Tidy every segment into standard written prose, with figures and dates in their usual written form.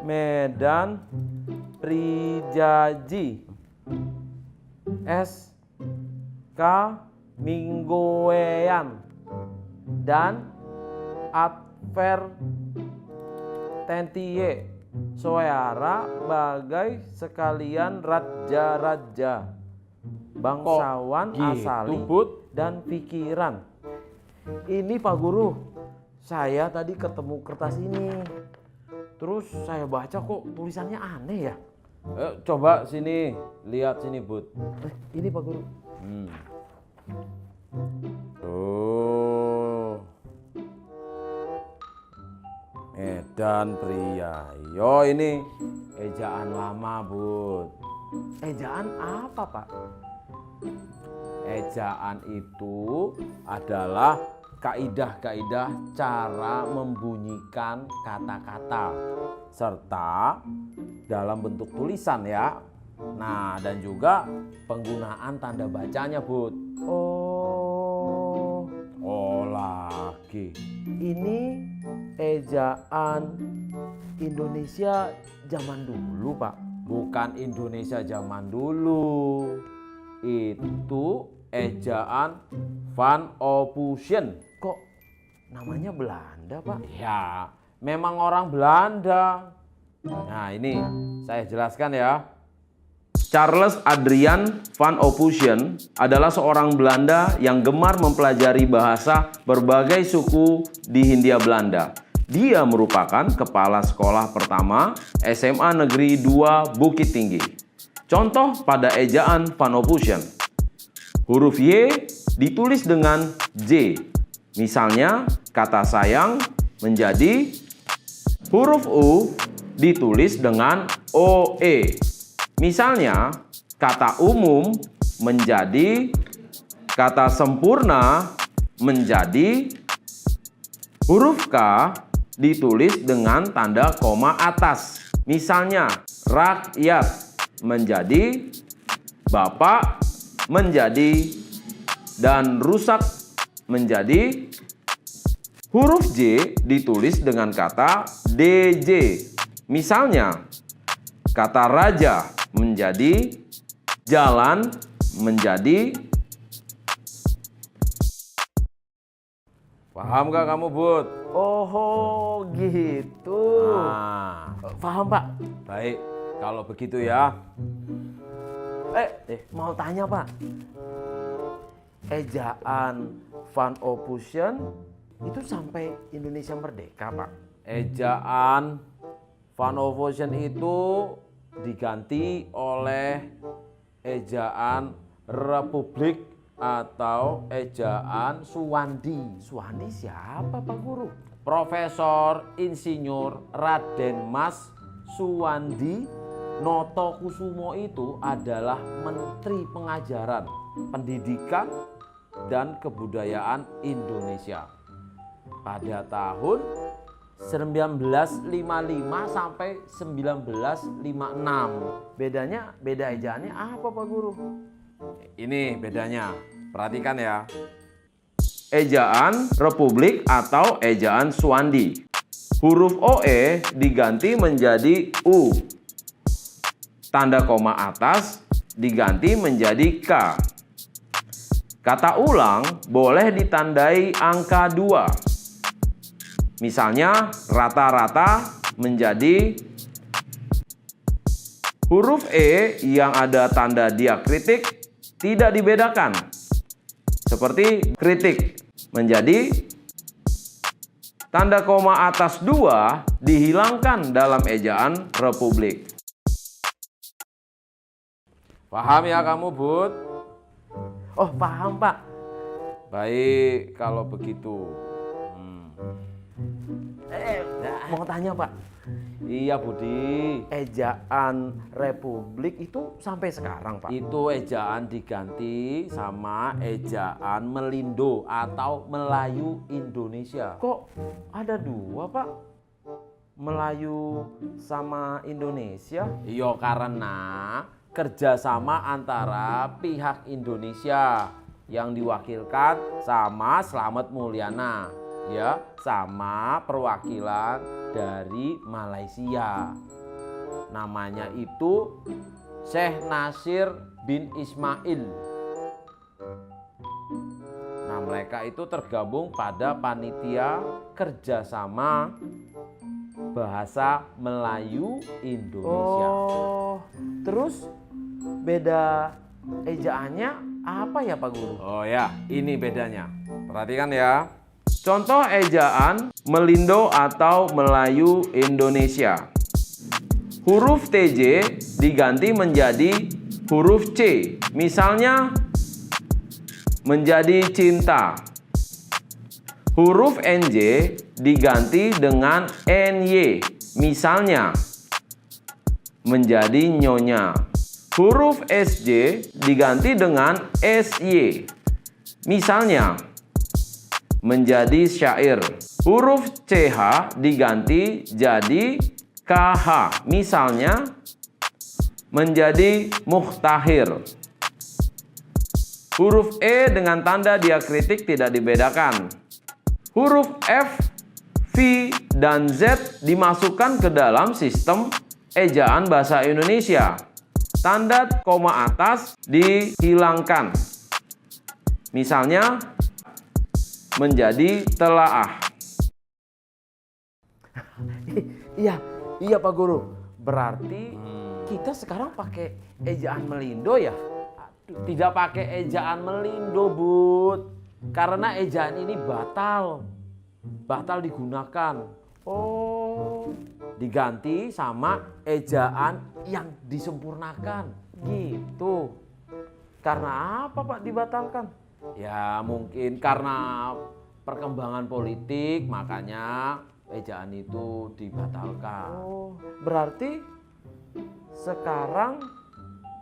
Medan Prijaji SK Minggoean dan Advertentie Soeara bagai sekalian raja-raja bangsawan asali dan pikiran. Ini Pak Guru, saya tadi ketemu kertas ini. Terus saya baca kok tulisannya aneh ya. Coba sini, lihat sini Bud. Ini Pak Guru. Tuh. Medan Priayo, ini ejaan lama Bud. Ejaan apa Pak? Ejaan itu adalah kaidah-kaidah cara membunyikan kata-kata serta dalam bentuk tulisan ya. Nah, dan juga penggunaan tanda bacanya, Bud. Oh Lagi. ini ejaan Indonesia zaman dulu Pak. Bukan Indonesia zaman dulu. Itu ejaan Van Ophusen. Kok namanya Belanda Pak? Ya, memang orang Belanda. Nah, ini saya jelaskan ya. Charles Adrian van Ophusen adalah seorang Belanda yang gemar mempelajari bahasa berbagai suku di Hindia Belanda. Dia merupakan kepala sekolah pertama SMA Negeri 2 Bukit Tinggi. Contoh pada ejaan van Ophusen. Huruf Y ditulis dengan J. Misalnya, kata sayang menjadi huruf U ditulis dengan OE. Misalnya, kata umum menjadi kata sempurna menjadi huruf K ditulis dengan tanda koma atas. Misalnya, rakyat menjadi bapak menjadi dan rusak menjadi. Huruf J ditulis dengan kata DJ. Misalnya, kata raja menjadi jalan menjadi. Paham gak kamu, Bud? Oh gitu. Nah, Paham Pak. baik. Kalau begitu ya. Mau tanya Pak. Ejaan Van Ophusen itu sampai Indonesia merdeka Pak? Ejaan Van Ophusen itu diganti oleh ejaan Republik atau ejaan Suwandi. Suwandi siapa Pak Guru? Profesor Insinyur Raden Mas Suwandi Notokusumo itu adalah Menteri Pengajaran, Pendidikan, dan Kebudayaan Indonesia pada tahun 1955 sampai 1956. Beda ejaannya apa Pak Guru? Ini bedanya, perhatikan ya. Ejaan Republik atau ejaan Suwandi. Huruf OE diganti menjadi U. Tanda koma atas diganti menjadi K. Kata ulang boleh ditandai angka 2. Misalnya rata-rata menjadi huruf E yang ada tanda diakritik tidak dibedakan. Seperti kritik menjadi tanda koma atas 2 dihilangkan dalam ejaan Republik. Paham ya kamu, Bud? Oh paham Pak. Baik, kalau begitu. Mau tanya Pak. Iya, Budi. Ejaan Republik itu sampai sekarang Pak? Itu ejaan diganti sama ejaan Melindo atau Melayu Indonesia. Kok ada dua Pak? Melayu sama Indonesia? Iya, karena kerjasama antara pihak Indonesia yang diwakilkan sama Slamet Mulyana, ya, sama perwakilan dari Malaysia. Namanya itu Syekh Nasir bin Ismail. Nah, mereka itu tergabung pada panitia kerjasama bahasa Melayu Indonesia. Oh, terus beda ejaannya apa ya Pak Guru? Oh ya, ini bedanya. Perhatikan ya. Contoh ejaan Melindo atau Melayu Indonesia. Huruf TJ diganti menjadi huruf C. Misalnya menjadi cinta. Huruf NJ diganti dengan NY. Misalnya menjadi nyonya. Huruf SJ diganti dengan SY. Misalnya menjadi syair. Huruf CH diganti jadi KH. Misalnya menjadi muhtahir. Huruf E dengan tanda diakritik tidak dibedakan. Huruf F, V, dan Z dimasukkan ke dalam sistem ejaan bahasa Indonesia. Tanda koma atas dihilangkan. Misalnya menjadi telaah. Iya Pak Guru. Berarti kita sekarang pakai ejaan Melindo ya? Tidak pakai ejaan Melindo, Bud. Karena ejaan ini batal digunakan. Oh, Diganti sama ejaan yang disempurnakan. gitu. Karena apa Pak dibatalkan? Ya mungkin karena perkembangan politik, makanya ejaan itu dibatalkan. Oh, berarti sekarang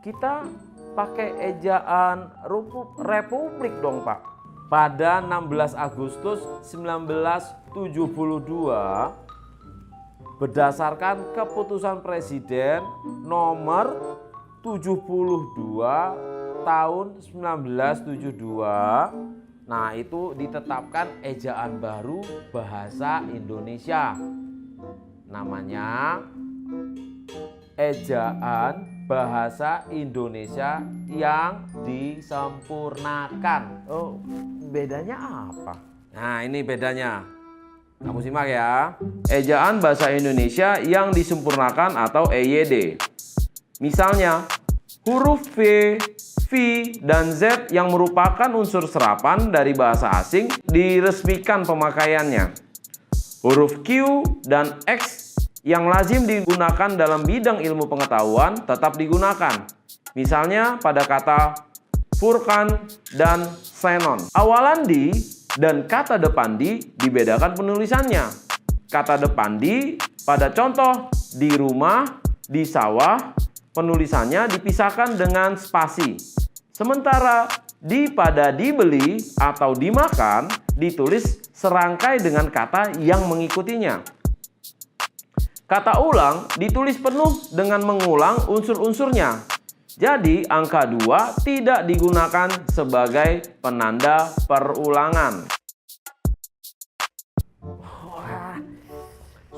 kita pakai ejaan Republik dong Pak. Pada 16 Agustus 1972, berdasarkan keputusan Presiden nomor 72 tahun 1972, nah itu ditetapkan ejaan baru bahasa Indonesia. Namanya ejaan bahasa Indonesia yang disempurnakan. Oh, bedanya apa? Nah, ini bedanya. Kamu simak ya. Ejaan bahasa Indonesia yang disempurnakan atau EYD. Misalnya, huruf V, V, dan Z yang merupakan unsur serapan dari bahasa asing diresmikan pemakaiannya. Huruf Q dan X yang lazim digunakan dalam bidang ilmu pengetahuan tetap digunakan. Misalnya pada kata Furqan dan Xenon. Awalan di dan kata depan di dibedakan penulisannya. Kata depan di pada contoh di rumah, di sawah, penulisannya dipisahkan dengan spasi. Sementara di pada dibeli atau dimakan ditulis serangkai dengan kata yang mengikutinya. Kata ulang ditulis penuh dengan mengulang unsur-unsurnya. Jadi angka 2 tidak digunakan sebagai penanda perulangan. Wah,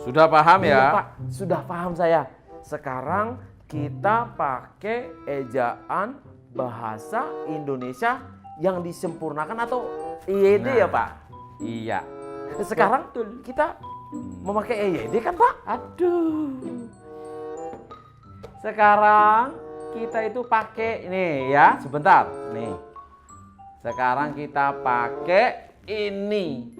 Sudah paham iya, ya? Pak, sudah paham saya. Sekarang kita pakai ejaan bahasa Indonesia yang disempurnakan atau IED ya Pak? Iya. Sekarang kita memakai EYD kan Pak? Aduh. Sekarang kita itu pakai nih ya, sebentar. Nih. Sekarang kita pakai ini.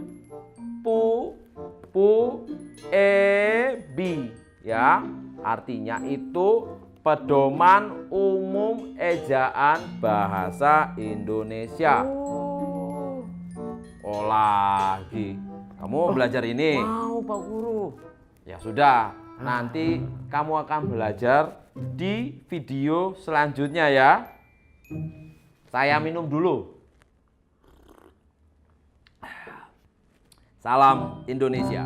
PUEB ya. Artinya itu pedoman umum ejaan bahasa Indonesia. Oh lagi. Kamu mau belajar ini? Mau Pak Guru. Ya sudah, nanti kamu akan belajar di video selanjutnya ya. Saya minum dulu. Salam Indonesia.